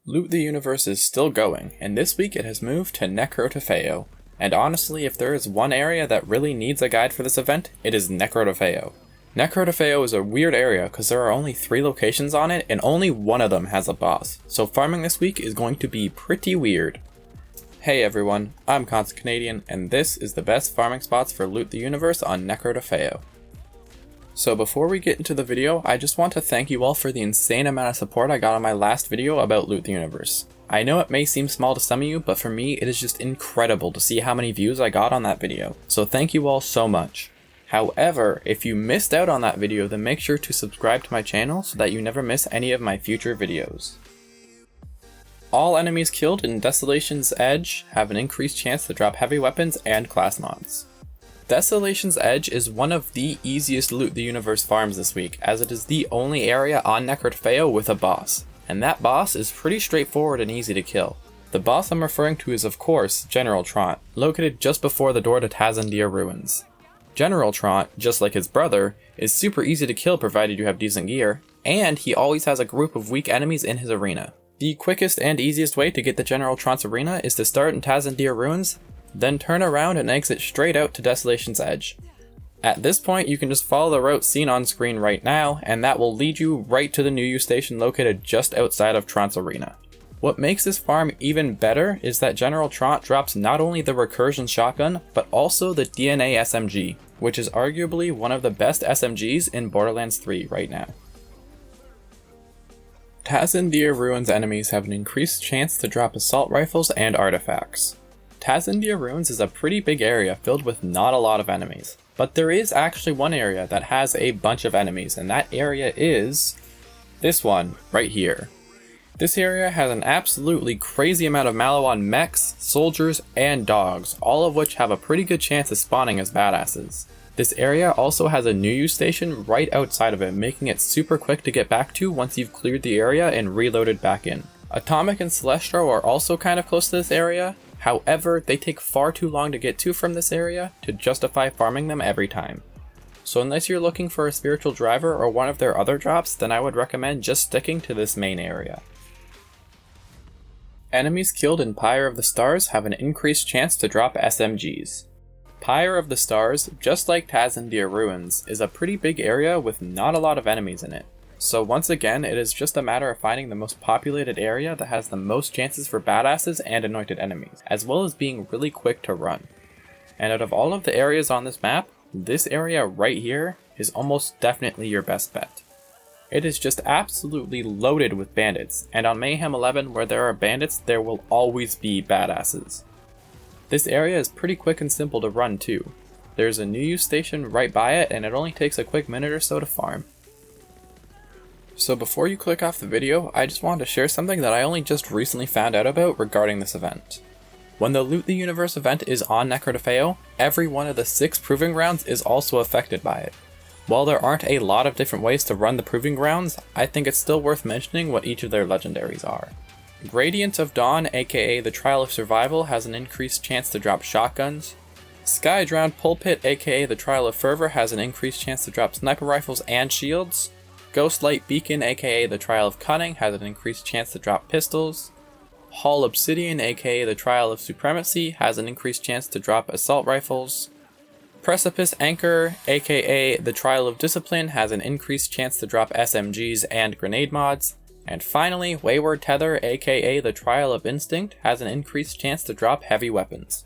Loot the Universe is still going, and this week it has moved to Nekrotafeyo. And honestly, if there is one area that really needs a guide for this event, it is Nekrotafeyo. Nekrotafeyo is a weird area because there are only 3 locations on it and only one of them has a boss, so farming this week is going to be pretty weird. Hey everyone, I'm Constant Canadian, and this is the best farming spots for Loot the Universe on Nekrotafeyo. So before we get into the video, I just want to thank you all for the insane amount of support I got on my last video about Loot the Universe. I know it may seem small to some of you, but for me it is just incredible to see how many views I got on that video, so thank you all so much. However, if you missed out on that video, then make sure to subscribe to my channel so that you never miss any of my future videos. All enemies killed in Desolation's Edge have an increased chance to drop heavy weapons and class mods. Desolation's Edge is one of the easiest Loot the Universe farms this week, as it is the only area on Nekrotafeyo with a boss, and that boss is pretty straightforward and easy to kill. The boss I'm referring to is of course General Tron, located just before the door to Taz India Ruins. General Tron, just like his brother, is super easy to kill provided you have decent gear, and he always has a group of weak enemies in his arena. The quickest and easiest way to get to General Tron's arena is to start in Taz India Ruins, then turn around and exit straight out to Desolation's Edge. At this point, you can just follow the route seen on screen right now, and that will lead you right to the New U station located just outside of Tron's arena. What makes this farm even better is that General Tron drops not only the Recursion shotgun, but also the DNA SMG, which is arguably one of the best SMGs in Borderlands 3 right now. Taz India Ruins enemies have an increased chance to drop assault rifles and artifacts. Taz India Ruins is a pretty big area filled with not a lot of enemies, but there is actually one area that has a bunch of enemies, and that area is this one right here. This area has an absolutely crazy amount of Malawan mechs, soldiers, and dogs, all of which have a pretty good chance of spawning as badasses. This area also has a New U station right outside of it, making it super quick to get back to once you've cleared the area and reloaded back in. Atomic and Celestial are also kind of close to this area. However, they take far too long to get to from this area to justify farming them every time. So unless you're looking for a spiritual driver or one of their other drops, then I would recommend just sticking to this main area. Enemies killed in Pyre of the Stars have an increased chance to drop SMGs. Pyre of the Stars, just like Taz India Ruins, is a pretty big area with not a lot of enemies in it. So once again, it is just a matter of finding the most populated area that has the most chances for badasses and anointed enemies, as well as being really quick to run. And out of all of the areas on this map, this area right here is almost definitely your best bet. It is just absolutely loaded with bandits, and on Mayhem 11 where there are bandits, there will always be badasses. This area is pretty quick and simple to run too. There's a New U station right by it, and it only takes a quick minute or so to farm. So before you click off the video, I just wanted to share something that I only just recently found out about regarding this event. When the Loot the Universe event is on Nekrotafeyo, every one of the 6 proving grounds is also affected by it. While there aren't a lot of different ways to run the proving grounds, I think it's still worth mentioning what each of their legendaries are. Radiant of Dawn, aka the Trial of Survival, has an increased chance to drop shotguns. Sky Drowned Pulpit, aka the Trial of Fervor, has an increased chance to drop sniper rifles and shields. Ghostlight Beacon, aka the Trial of Cunning, has an increased chance to drop pistols. Hall Obsidian, aka the Trial of Supremacy, has an increased chance to drop assault rifles. Precipice Anchor, aka the Trial of Discipline, has an increased chance to drop SMGs and grenade mods. And finally, Wayward Tether, aka the Trial of Instinct, has an increased chance to drop heavy weapons.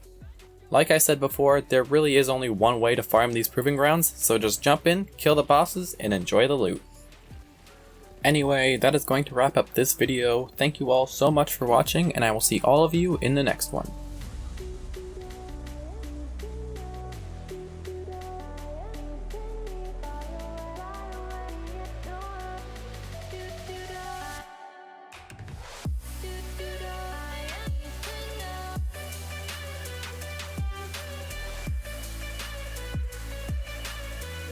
Like I said before, there really is only one way to farm these proving grounds, so just jump in, kill the bosses, and enjoy the loot. Anyway, that is going to wrap up this video. Thank you all so much for watching, and I will see all of you in the next one.